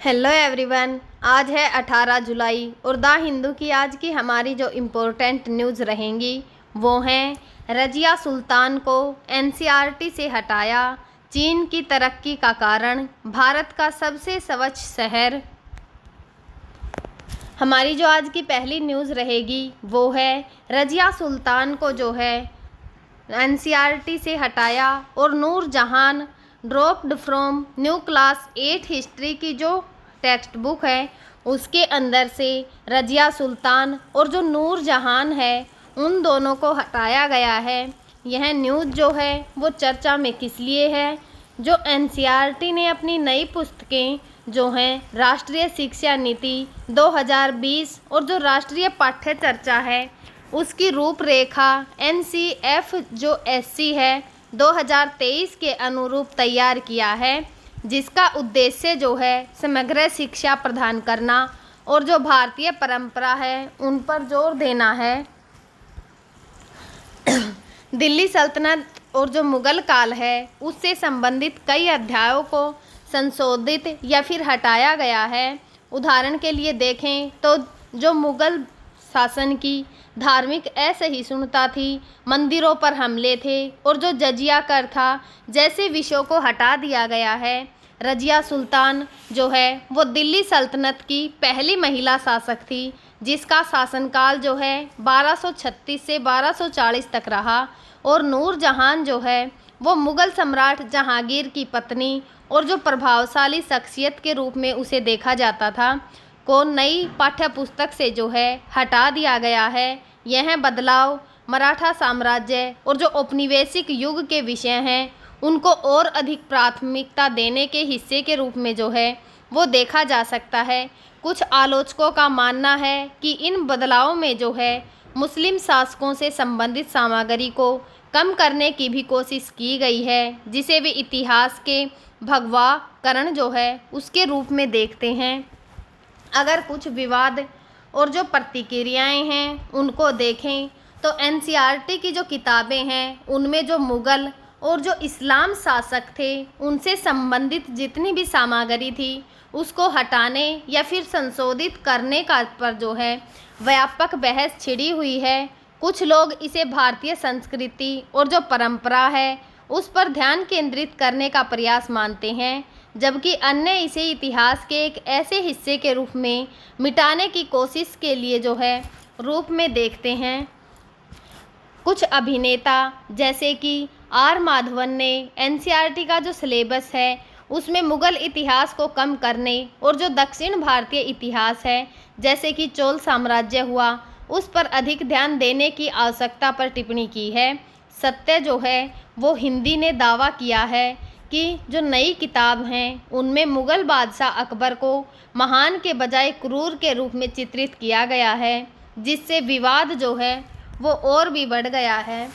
Hello everyone. आज है 18 जुलाई और द हिंदू की आज की हमारी जो इम्पोर्टेंट न्यूज़ रहेंगी वो हैं रज़िया सुल्तान को एनसीईआरटी से हटाया, चीन की तरक्की का कारण, भारत का सबसे स्वच्छ शहर। हमारी जो आज की पहली न्यूज़ रहेगी वो है रज़िया सुल्तान को जो है एनसीईआरटी से हटाया और नूर जहान dropped from new class 8 history की जो टेक्स्ट बुक है उसके अंदर से रज़िया सुल्तान और जो नूर जहान है उन दोनों को हटाया गया है। यह न्यूज़ जो है वो चर्चा में किस लिए है? जो एनसीईआरटी ने अपनी नई पुस्तकें जो हैं राष्ट्रीय शिक्षा नीति 2020 और जो राष्ट्रीय पाठ्य चर्चा है उसकी रूपरेखा एनसीएफ जो एससी है 2023 के अनुरूप तैयार किया है, जिसका उद्देश्य जो है समग्र शिक्षा प्रदान करना और जो भारतीय परंपरा है उन पर जोर देना है। दिल्ली सल्तनत और जो मुग़ल काल है उससे संबंधित कई अध्यायों को संशोधित या फिर हटाया गया है। उदाहरण के लिए देखें तो जो मुग़ल शासन की धार्मिक असहिष्णुता थी, मंदिरों पर हमले थे और जो जजिया कर था जैसे विषयों को हटा दिया गया है। रज़िया सुल्तान जो है वो दिल्ली सल्तनत की पहली महिला शासक थी, जिसका शासनकाल जो है 1236 से 1240 तक रहा। और नूर जहान जो है वो मुग़ल सम्राट जहांगीर की पत्नी और जो प्रभावशाली शख्सियत के रूप में उसे देखा जाता था को नई पाठ्य पुस्तक से जो है हटा दिया गया है। यह बदलाव मराठा साम्राज्य और जो औपनिवेशिक युग के विषय हैं उनको और अधिक प्राथमिकता देने के हिस्से के रूप में जो है वो देखा जा सकता है। कुछ आलोचकों का मानना है कि इन बदलावों में जो है मुस्लिम शासकों से संबंधित सामग्री को कम करने की भी कोशिश की गई है, जिसे वे इतिहास के भगवाकरण जो है उसके रूप में देखते हैं। अगर कुछ विवाद और जो प्रतिक्रियाएं हैं उनको देखें तो एनसीईआरटी की जो किताबें हैं उनमें जो मुग़ल और जो इस्लाम शासक थे उनसे संबंधित जितनी भी सामग्री थी उसको हटाने या फिर संशोधित करने का पर जो है व्यापक बहस छिड़ी हुई है। कुछ लोग इसे भारतीय संस्कृति और जो परंपरा है उस पर ध्यान केंद्रित करने का प्रयास मानते हैं, जबकि अन्य इसे इतिहास के एक ऐसे हिस्से के रूप में मिटाने की कोशिश के लिए जो है रूप में देखते हैं। कुछ अभिनेता जैसे कि आर माधवन ने एनसीईआरटी का जो सिलेबस है उसमें मुग़ल इतिहास को कम करने और जो दक्षिण भारतीय इतिहास है जैसे कि चोल साम्राज्य हुआ उस पर अधिक ध्यान देने की आवश्यकता पर टिप्पणी की है। सत्य जो है वो हिंदी ने दावा किया है कि जो नई किताब हैं उनमें मुग़ल बादशाह अकबर को महान के बजाय क्रूर के रूप में चित्रित किया गया है, जिससे विवाद जो है वो और भी बढ़ गया है।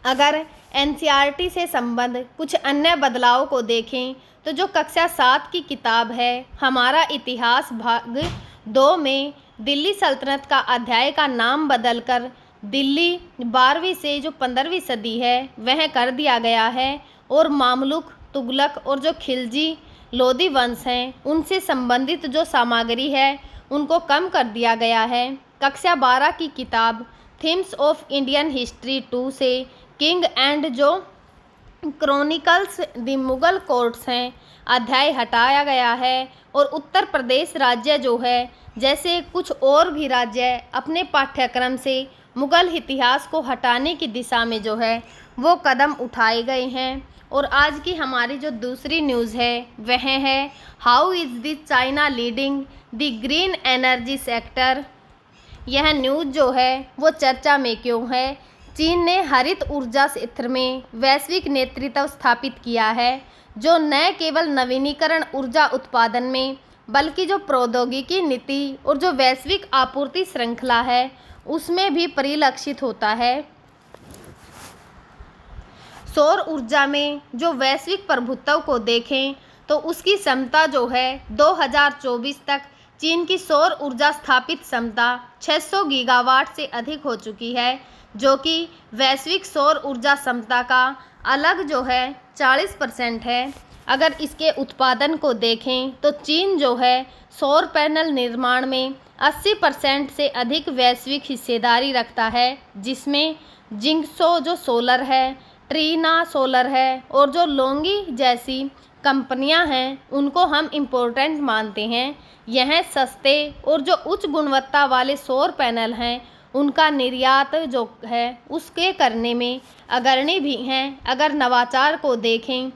अगर एनसीईआरटी से संबंध कुछ अन्य बदलाव को देखें तो जो कक्षा 7 की किताब है हमारा इतिहास भाग 2 में दिल्ली सल्तनत का अध्याय का नाम बदलकर दिल्ली 12वीं से जो 15वीं सदी है वह कर दिया गया है और मामलुक, तुगलक और जो खिलजी लोदी वंश हैं उनसे संबंधित जो सामग्री है उनको कम कर दिया गया है। कक्षा 12 की किताब थीम्स ऑफ इंडियन हिस्ट्री 2 से किंग एंड जो क्रॉनिकल्स द मुग़ल कोर्ट्स हैं अध्याय हटाया गया है और उत्तर प्रदेश राज्य जो है जैसे कुछ और भी राज्य अपने पाठ्यक्रम से मुग़ल इतिहास को हटाने की दिशा में जो है वो कदम उठाए गए हैं। और आज की हमारी जो दूसरी न्यूज़ है वह है how is the China leading the green energy sector. यह न्यूज़ जो है वो चर्चा में क्यों है? चीन ने हरित ऊर्जा क्षेत्र में वैश्विक नेतृत्व स्थापित किया है, जो न केवल नवीनीकरण ऊर्जा उत्पादन में बल्कि जो प्रौद्योगिकी नीति और जो वैश्विक आपूर्ति श्रृंखला है उसमें भी परिलक्षित होता है। सौर ऊर्जा में जो वैश्विक प्रभुत्व को देखें तो उसकी क्षमता जो है 2024 तक चीन की सौर ऊर्जा स्थापित क्षमता 600 गीगावाट से अधिक हो चुकी है, जो कि वैश्विक सौर ऊर्जा क्षमता का अलग जो है 40% है। अगर इसके उत्पादन को देखें तो चीन जो है सौर पैनल निर्माण में 80% से अधिक वैश्विक हिस्सेदारी रखता है, जिसमें जिंगसो जो सोलर है, ट्रीना सोलर है और जो लोंगी जैसी कंपनियां हैं उनको हम इम्पोर्टेंट मानते हैं। यह सस्ते और जो उच्च गुणवत्ता वाले सौर पैनल हैं उनका निर्यात जो है उसके करने में अग्रणी भी हैं। अगर नवाचार को देखें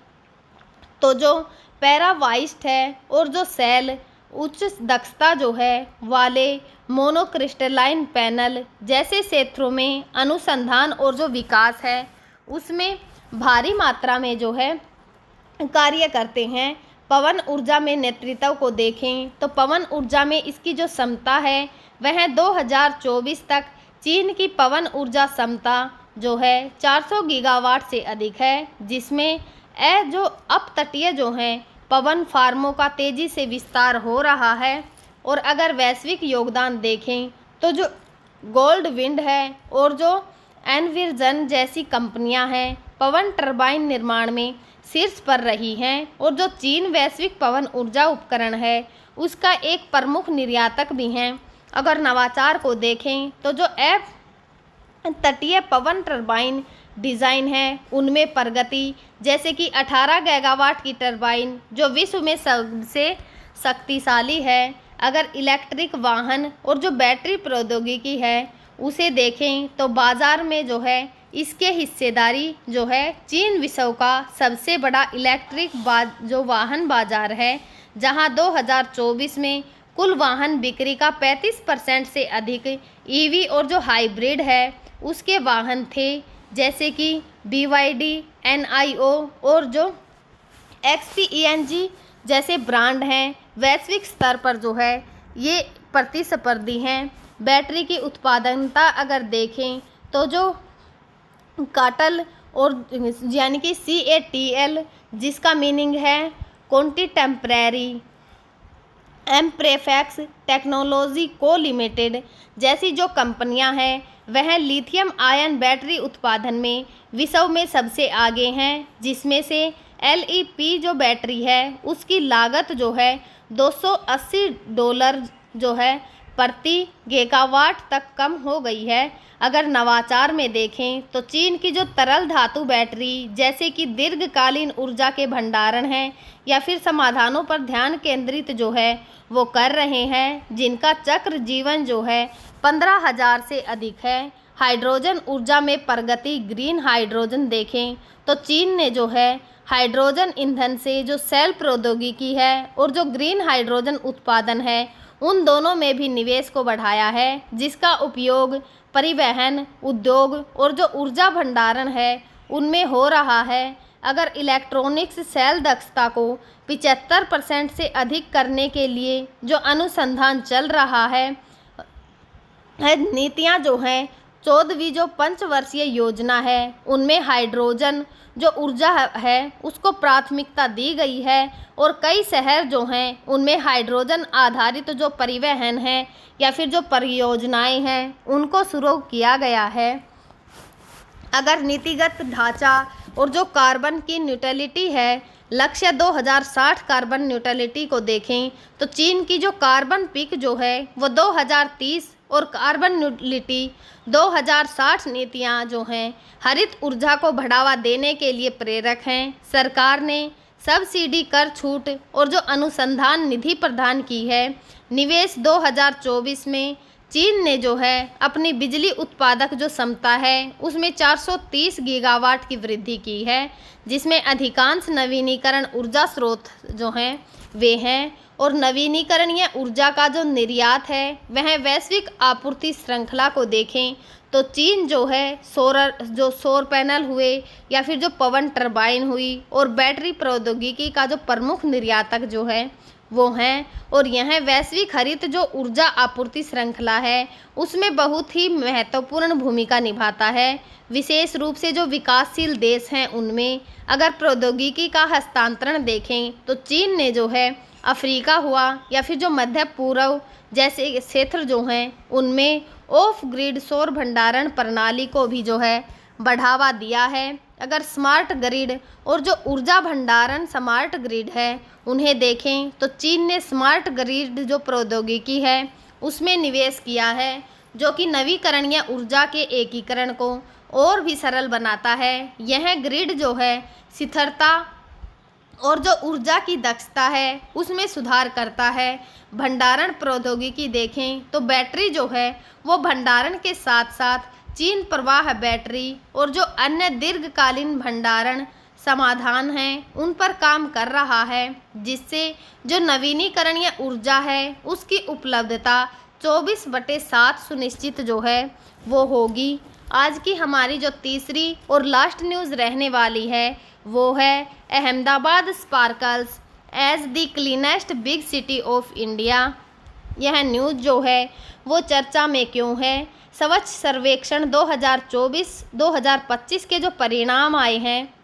तो जो पैरावाइस्ट है और जो सेल उच्च दक्षता जो है वाले मोनोक्रिस्टलाइन पैनल जैसे क्षेत्रों में अनुसंधान और जो विकास है उसमें भारी मात्रा में जो है कार्य करते हैं। पवन ऊर्जा में नेतृत्व को देखें तो पवन ऊर्जा में इसकी जो क्षमता है वह 2024 तक चीन की पवन ऊर्जा क्षमता जो है 400 गीगावाट से अधिक है, जिसमें जो अपतटीय जो हैं पवन फार्मों का तेज़ी से विस्तार हो रहा है। और अगर वैश्विक योगदान देखें तो जो गोल्ड विंड है और जो एनविर्जन जैसी कंपनियां हैं पवन टरबाइन निर्माण में शीर्ष पर रही हैं और जो चीन वैश्विक पवन ऊर्जा उपकरण है उसका एक प्रमुख निर्यातक भी हैं। अगर नवाचार को देखें तो जो तटीय पवन टरबाइन डिज़ाइन है उनमें प्रगति, जैसे कि 18 गीगावाट की टरबाइन जो विश्व में सबसे शक्तिशाली है। अगर इलेक्ट्रिक वाहन और जो बैटरी प्रौद्योगिकी है उसे देखें तो बाज़ार में जो है इसके हिस्सेदारी जो है चीन विश्व का सबसे बड़ा इलेक्ट्रिक जो वाहन बाजार है, जहां 2024 में कुल वाहन बिक्री का 35% से अधिक ईवी और जो हाइब्रिड है उसके वाहन थे, जैसे कि BYD, NIO और जो XPENG जैसे ब्रांड हैं। वैश्विक स्तर पर जो है ये प्रतिस्पर्धी हैं। बैटरी की उत्पादकता अगर देखें तो जो काटल और यानी कि CATL जिसका मीनिंग है कॉन्टिटेम्परेरी एम्प्रेफैक्स टेक्नोलॉजी को लिमिटेड जैसी जो कंपनियां हैं वह लिथियम आयन बैटरी उत्पादन में विश्व में सबसे आगे हैं, जिसमें से LEP जो बैटरी है उसकी लागत जो है $280 जो है प्रति गीगावाट तक कम हो गई है। अगर नवाचार में देखें तो चीन की जो तरल धातु बैटरी जैसे कि दीर्घकालीन ऊर्जा के भंडारण हैं या फिर समाधानों पर ध्यान केंद्रित जो है वो कर रहे हैं, जिनका चक्र जीवन जो है 15,000 से अधिक है। हाइड्रोजन ऊर्जा में प्रगति, ग्रीन हाइड्रोजन देखें तो चीन ने जो है हाइड्रोजन ईंधन से जो सेल प्रौद्योगिकी है और जो ग्रीन हाइड्रोजन उत्पादन है उन दोनों में भी निवेश को बढ़ाया है, जिसका उपयोग परिवहन, उद्योग और जो ऊर्जा भंडारण है उनमें हो रहा है। अगर इलेक्ट्रॉनिक्स सेल दक्षता को 75% से अधिक करने के लिए जो अनुसंधान चल रहा है, नीतियां जो हैं 14वीं जो पंचवर्षीय योजना है उनमें हाइड्रोजन जो ऊर्जा है उसको प्राथमिकता दी गई है और कई शहर जो हैं उनमें हाइड्रोजन आधारित जो परिवहन है या फिर जो परियोजनाएं हैं उनको शुरू किया गया है। अगर नीतिगत ढांचा और जो कार्बन की न्यूट्रलिटी है, लक्ष्य 2060 कार्बन न्यूट्रलिटी को देखें तो चीन की जो कार्बन पीक जो है वो 2030 और कार्बन न्यूट्रलिटी 2060 नीतियां जो हैं हरित ऊर्जा को बढ़ावा देने के लिए प्रेरक हैं। सरकार ने सब्सिडी, कर छूट और जो अनुसंधान निधि प्रदान की है। निवेश 2024 में चीन ने जो है अपनी बिजली उत्पादक जो क्षमता है उसमें 430 गीगावाट की वृद्धि की है, जिसमें अधिकांश नवीनीकरण ऊर्जा स्रोत जो हैं वे हैं और नवीनीकरणीय ऊर्जा का जो निर्यात है वह वैश्विक आपूर्ति श्रृंखला को देखें तो चीन जो है सौर पैनल हुए या फिर जो पवन टरबाइन हुई और बैटरी प्रौद्योगिकी का जो प्रमुख निर्यातक जो है वो हैं। और यह वैश्विक हरित जो ऊर्जा आपूर्ति श्रृंखला है उसमें बहुत ही महत्वपूर्ण भूमिका निभाता है, विशेष रूप से जो विकासशील देश हैं उनमें। अगर प्रौद्योगिकी का हस्तांतरण देखें तो चीन ने जो है अफ्रीका हुआ या फिर जो मध्य पूर्व जैसे क्षेत्र जो हैं उनमें ऑफ ग्रिड सौर भंडारण प्रणाली को भी जो है बढ़ावा दिया है। अगर स्मार्ट ग्रिड और जो ऊर्जा भंडारण स्मार्ट ग्रिड है उन्हें देखें तो चीन ने स्मार्ट ग्रिड जो प्रौद्योगिकी है उसमें निवेश किया है, जो कि नवीकरणीय ऊर्जा के एकीकरण को और भी सरल बनाता है। यह ग्रिड जो है स्थिरता और जो ऊर्जा की दक्षता है उसमें सुधार करता है। भंडारण प्रौद्योगिकी देखें तो बैटरी जो है वो भंडारण के साथ साथ चीन प्रवाह बैटरी और जो अन्य दीर्घकालीन भंडारण समाधान हैं उन पर काम कर रहा है, जिससे जो नवीनीकरणीय ऊर्जा है उसकी उपलब्धता 24/7 सुनिश्चित जो है वो होगी। आज की हमारी जो तीसरी और लास्ट न्यूज़ रहने वाली है वो है Ahmedabad sparkles as the cleanest big city of India. यह न्यूज़ जो है वो चर्चा में क्यों है? स्वच्छ सर्वेक्षण 2024-2025 के जो परिणाम आए हैं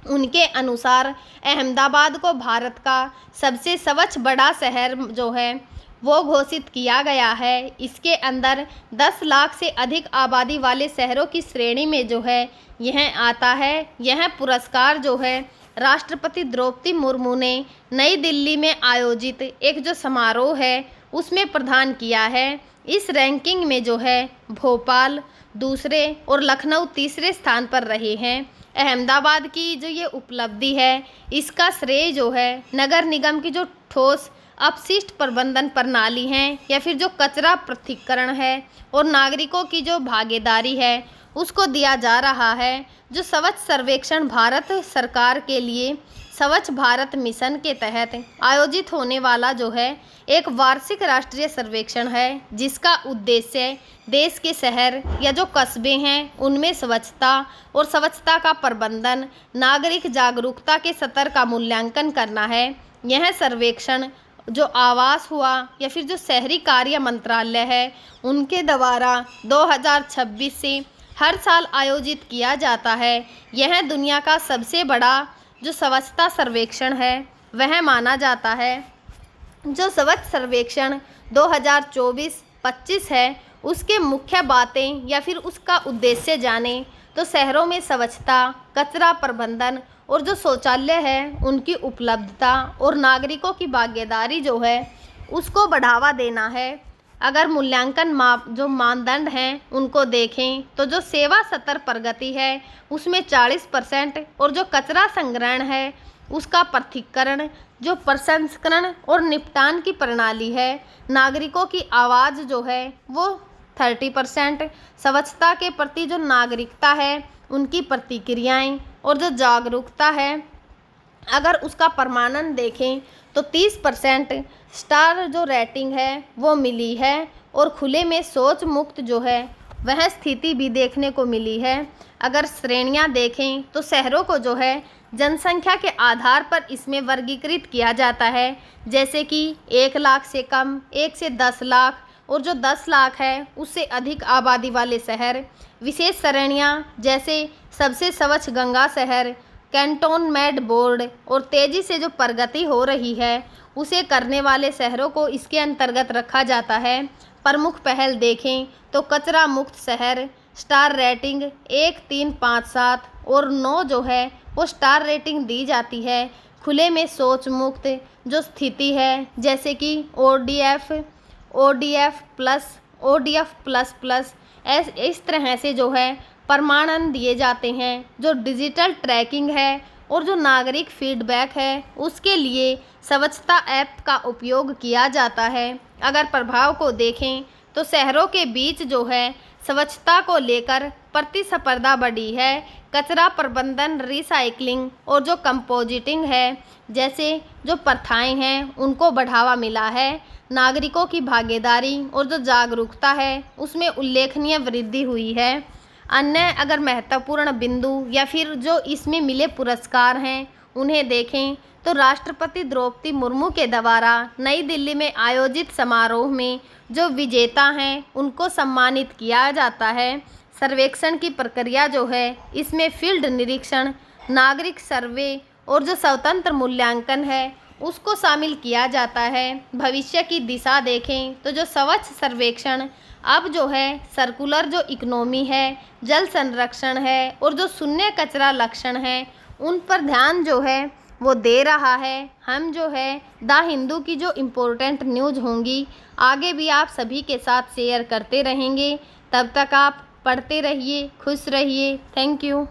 उनके अनुसार अहमदाबाद को भारत का सबसे स्वच्छ बड़ा शहर जो है वो घोषित किया गया है। इसके अंदर 10 लाख से अधिक आबादी वाले शहरों की श्रेणी में जो है यह आता है। यह पुरस्कार जो है राष्ट्रपति द्रौपदी मुर्मू ने नई दिल्ली में आयोजित एक जो समारोह है उसमें प्रदान किया है। इस रैंकिंग में जो है भोपाल दूसरे और लखनऊ तीसरे स्थान पर रहे हैं। अहमदाबाद की जो ये उपलब्धि है इसका श्रेय जो है नगर निगम की जो ठोस अपशिष्ट प्रबंधन प्रणाली है या फिर जो कचरा पृथक्करण है और नागरिकों की जो भागीदारी है उसको दिया जा रहा है। जो स्वच्छ सर्वेक्षण भारत सरकार के लिए स्वच्छ भारत मिशन के तहत आयोजित होने वाला जो है एक वार्षिक राष्ट्रीय सर्वेक्षण है, जिसका उद्देश्य देश के शहर या जो कस्बे हैं उनमें स्वच्छता और स्वच्छता का प्रबंधन, नागरिक जागरूकता के स्तर का मूल्यांकन करना है। यह सर्वेक्षण जो आवास हुआ या फिर जो शहरी कार्य मंत्रालय है उनके द्वारा 2026 से हर साल आयोजित किया जाता है। यह दुनिया का सबसे बड़ा जो स्वच्छता सर्वेक्षण है वह माना जाता है। जो स्वच्छ सर्वेक्षण 2024-25 है उसके मुख्य बातें या फिर उसका उद्देश्य जाने तो शहरों में स्वच्छता, कचरा प्रबंधन और जो शौचालय है उनकी उपलब्धता और नागरिकों की भागीदारी जो है उसको बढ़ावा देना है। अगर मूल्यांकन मानदंड हैं उनको देखें तो जो सेवा स्तर प्रगति है उसमें 40% और जो कचरा संग्रहण है उसका पृथक्करण, जो प्रसंस्करण और निपटान की प्रणाली है, नागरिकों की आवाज़ जो है वो 30%, स्वच्छता के प्रति जो नागरिकता है उनकी प्रतिक्रियाएं और जो जागरूकता है अगर उसका प्रमाणन देखें तो 30% स्टार जो रेटिंग है वो मिली है और खुले में शौच मुक्त जो है वह स्थिति भी देखने को मिली है। अगर श्रेणियां देखें तो शहरों को जो है जनसंख्या के आधार पर इसमें वर्गीकृत किया जाता है, जैसे कि 1 लाख से कम, 1 से 10 लाख और जो 10 लाख है उससे अधिक आबादी वाले शहर। विशेष श्रेणियाँ जैसे सबसे स्वच्छ गंगा शहर, कैंटोनमेंट बोर्ड और तेज़ी से जो प्रगति हो रही है उसे करने वाले शहरों को इसके अंतर्गत रखा जाता है। प्रमुख पहल देखें तो कचरा मुक्त शहर, स्टार रेटिंग 1, 3, 5, 7 और 9 जो है वो स्टार रेटिंग दी जाती है। खुले में शौच मुक्त जो स्थिति है जैसे कि ODF प्लस इस तरह से जो है प्रमाणन दिए जाते हैं। जो डिजिटल ट्रैकिंग है और जो नागरिक फीडबैक है उसके लिए स्वच्छता ऐप का उपयोग किया जाता है। अगर प्रभाव को देखें तो शहरों के बीच जो है स्वच्छता को लेकर प्रतिस्पर्धा बढ़ी है। कचरा प्रबंधन, रिसाइकलिंग और जो कंपोजिटिंग है जैसे जो प्रथाएं हैं उनको बढ़ावा मिला है। नागरिकों की भागीदारी और जो जागरूकता है उसमें उल्लेखनीय वृद्धि हुई है। अन्य अगर महत्वपूर्ण बिंदु या फिर जो इसमें मिले पुरस्कार हैं उन्हें देखें तो राष्ट्रपति द्रौपदी मुर्मू के द्वारा नई दिल्ली में आयोजित समारोह में जो विजेता हैं उनको सम्मानित किया जाता है। सर्वेक्षण की प्रक्रिया जो है इसमें फील्ड निरीक्षण, नागरिक सर्वे और जो स्वतंत्र मूल्यांकन है उसको शामिल किया जाता है। भविष्य की दिशा देखें तो जो स्वच्छ सर्वेक्षण अब जो है सर्कुलर जो इकोनॉमी है, जल संरक्षण है और जो शून्य कचरा लक्षण है, उन पर ध्यान जो है वो दे रहा है। हम जो है द हिंदू की जो इम्पोर्टेंट न्यूज़ होंगी आगे भी आप सभी के साथ शेयर करते रहेंगे। तब तक आप पढ़ते रहिए, खुश रहिए। Thank you.